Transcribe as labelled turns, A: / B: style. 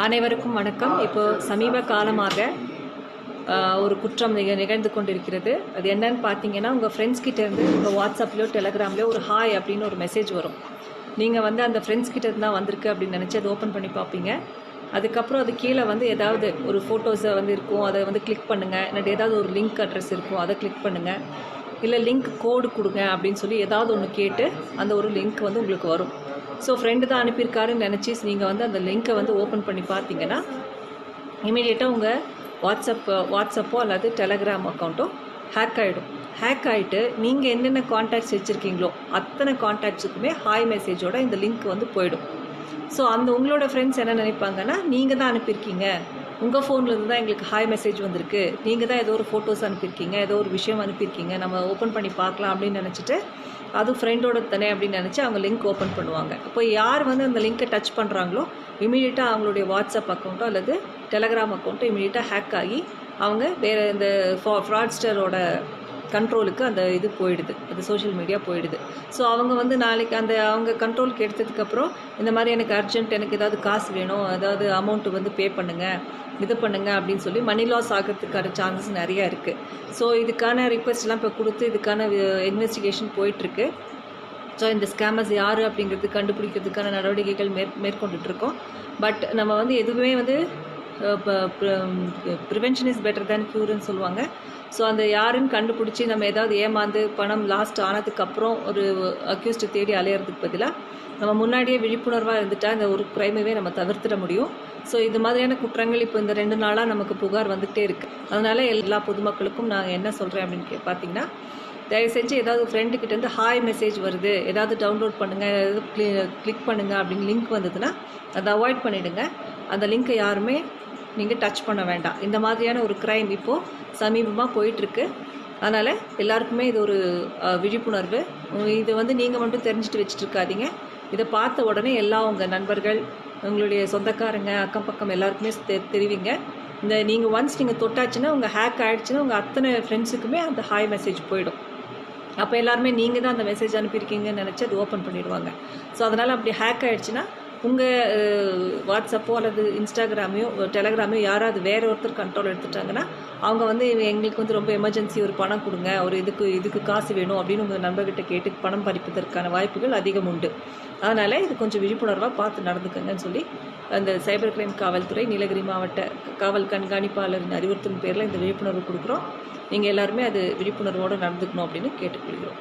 A: அனைவருக்கும் வணக்கம். இப்போ சமீப காலமாக ஒரு குற்றம் நிகழ்ந்து கொண்டிருக்கிறது. அது என்னன்னு பார்த்தீங்கன்னா, உங்கள் ஃப்ரெண்ட்ஸ் கிட்டேருந்து உங்கள் வாட்ஸ்அப்லையோ டெலகிராம்லையோ ஒரு ஹாய் அப்படின்னு ஒரு மெசேஜ் வரும். நீங்கள் வந்து அந்த ஃப்ரெண்ட்ஸ் கிட்டேருந்து தான் வந்திருக்கு அப்படின்னு நினச்சி அதை ஓப்பன் பண்ணி பார்ப்பீங்க. அதுக்கப்புறம் அது கீழே வந்து ஏதாவது ஒரு ஃபோட்டோஸை வந்து இருக்கும், அதை வந்து கிளிக் பண்ணுங்கள். இல்லாட்டி ஏதாவது ஒரு லிங்க் அட்ரஸ் இருக்கும், அதை கிளிக் பண்ணுங்கள். இல்லை லிங்க் கோடு கொடுங்க அப்படின்னு சொல்லி ஏதாவது ஒன்று கேட்டு அந்த ஒரு லிங்க் வந்து உங்களுக்கு வரும். ஸோ ஃப்ரெண்டு தான் அனுப்பியிருக்காருன்னு நினச்சி நீங்கள் வந்து அந்த லிங்க்கை வந்து ஓப்பன் பண்ணி பார்த்தீங்கன்னா இமீடியட்டாக உங்கள் வாட்ஸ்அப்போ அல்லது டெலகிராம் அக்கௌண்ட்டோ ஹேக் ஆகிடும். ஹேக் ஆகிட்டு நீங்கள் என்னென்ன கான்டாக்ட்ஸ் வச்சுருக்கீங்களோ அத்தனை கான்டாக்ட்ஸுக்குமே ஹாய் மெசேஜோட இந்த லிங்க் வந்து போயிடும். ஸோ அந்த உங்களோட ஃப்ரெண்ட்ஸ் என்ன நினைப்பாங்கன்னா, நீங்கள் தான் அனுப்பியிருக்கீங்க, உங்கள் ஃபோன்லேருந்து தான் எங்களுக்கு ஹாய் மெசேஜ் வந்திருக்கு, நீங்கள் தான் ஏதோ ஒரு ஃபோட்டோஸ் அனுப்பியிருக்கீங்க, ஏதோ ஒரு விஷயம் அனுப்பியிருக்கீங்க, நம்ம ஓப்பன் பண்ணி பார்க்கலாம் அப்படின்னு நினச்சிட்டு அது ஃப்ரெண்டோட தானே அப்படின்னு நினச்சி அவங்க லிங்க் ஓப்பன் பண்ணுவாங்க. அப்போ யார் வந்து அந்த லிங்க்கை டச் பண்ணுறாங்களோ இமீடியட்டாக அவங்களுடைய வாட்ஸ்அப் அக்கௌண்ட்டோ அல்லது டெலகிராம் அக்கௌண்ட்டோ இமீடியட்டாக ஹேக் ஆகி அவங்க வேறு இந்த ஃப்ராட்ஸ்டரோட கண்ட்ரோலுக்கு அந்த இது போயிடுது, அது சோஷியல் மீடியா போயிடுது. ஸோ அவங்க வந்து நாளைக்கு அவங்க கண்ட்ரோலுக்கு எடுத்ததுக்கப்புறம் இந்த மாதிரி எனக்கு அர்ஜென்ட், எனக்கு ஏதாவது காசு வேணும், ஏதாவது அமௌண்ட்டு வந்து பே பண்ணுங்கள், இது பண்ணுங்கள் அப்படின்னு சொல்லி மணி லாஸ் ஆகிறதுக்கான சான்சஸ் நிறையா இருக்குது. ஸோ இதுக்கான ரிக்வெஸ்ட்லாம் இப்போ கொடுத்து இதுக்கான இன்வெஸ்டிகேஷன் போயிட்டுருக்கு. ஸோ இந்த ஸ்கேமர்ஸ் யார் அப்படிங்கிறது கண்டுபிடிக்கிறதுக்கான நடவடிக்கைகள் மேற்கொண்டுட்ருக்கோம். பட் நம்ம வந்து எதுவுமே வந்து ப்ரிவென்ஷன் இஸ் பெட்டர் தேன் க்யூர்னு சொல்லுவாங்க. ஸோ அந்த யாருன்னு கண்டுபிடிச்சி நம்ம ஏதாவது ஏமாந்து பணம் லாஸ்ட் ஆனதுக்கப்புறம் ஒரு அக்யூஸ்டு தேடி அலையிறதுக்கு பதிலாக நம்ம முன்னாடியே விழிப்புணர்வாக இருந்துட்டால் இந்த ஒரு க்ரைமைவே நம்ம தவிர்த்திட முடியும். ஸோ இது மாதிரியான குற்றங்கள் இப்போ இந்த 2 நாளாக நமக்கு புகார் வந்துகிட்டே இருக்குது. அதனால் எல்லா பொதுமக்களுக்கும் நான் என்ன சொல்கிறேன் அப்படின்னு பார்த்தீங்கன்னா, தயவு செஞ்சு ஏதாவது ஃப்ரெண்டுக்கிட்டேருந்து ஹாய் மெசேஜ் வருது, ஏதாவது டவுன்லோட் பண்ணுங்கள், ஏதாவது கிளிக் பண்ணுங்கள் அப்படின்னு லிங்க் வந்ததுன்னா அதை அவாய்ட் பண்ணிவிடுங்க. அந்த லிங்க்கை யாருமே நீங்கள் டச் பண்ண வேண்டாம். இந்த மாதிரியான ஒரு க்ரைம் இப்போது சமீபமாக போயிட்டுருக்கு. அதனால் எல்லாருக்குமே இது ஒரு விழிப்புணர்வு. இது வந்து நீங்கள் மட்டும் தெரிஞ்சுட்டு வச்சுட்டு இருக்காதீங்க. இதை பார்த்த உடனே எல்லா உங்கள் நண்பர்கள், உங்களுடைய சொந்தக்காரங்க, அக்கம் பக்கம் எல்லாருக்குமே தெரிவிங்க. இந்த நீங்கள் ஒன்ஸ் நீங்கள் தொட்டாச்சுன்னா, உங்கள் ஹேக் ஆகிடுச்சுன்னா உங்கள் அத்தனை ஃப்ரெண்ட்ஸுக்குமே அந்த ஹாய் மெசேஜ் போயிடும். அப்போ எல்லாருமே நீங்கள் தான் அந்த மெசேஜ் அனுப்பியிருக்கீங்கன்னு நினச்சி அது ஓப்பன் பண்ணிடுவாங்க. ஸோ அதனால் அப்படி ஹேக் ஆகிடுச்சுன்னா உங்கள் வாட்ஸ்அப்போ அல்லது இன்ஸ்டாகிராமையோ டெலகிராமையோ யாராவது வேறு ஒருத்தர் கண்ட்ரோல் எடுத்துட்டாங்கன்னா அவங்க வந்து எங்களுக்கு வந்து ரொம்ப எமர்ஜென்சி, ஒரு பணம் கொடுங்க, ஒரு இதுக்கு காசு வேணும் அப்படின்னு உங்கள் நண்பர்கிட்ட கேட்டு பணம் பறிப்பதற்கான வாய்ப்புகள் அதிகம் உண்டு. அதனால் இது கொஞ்சம் விழிப்புணர்வாக பார்த்து நடந்துக்கங்கன்னு சொல்லி அந்த சைபர் கிரைம் காவல்துறை நீலகிரி மாவட்ட காவல் கண்காணிப்பாளரின் அறிவுறுத்தின் பேரில் இந்த விழிப்புணர்வு கொடுக்குறோம். நீங்கள் எல்லாருமே அது விழிப்புணர்வோடு நடந்துக்கணும் அப்படின்னு கேட்டுக்கொள்கிறோம்.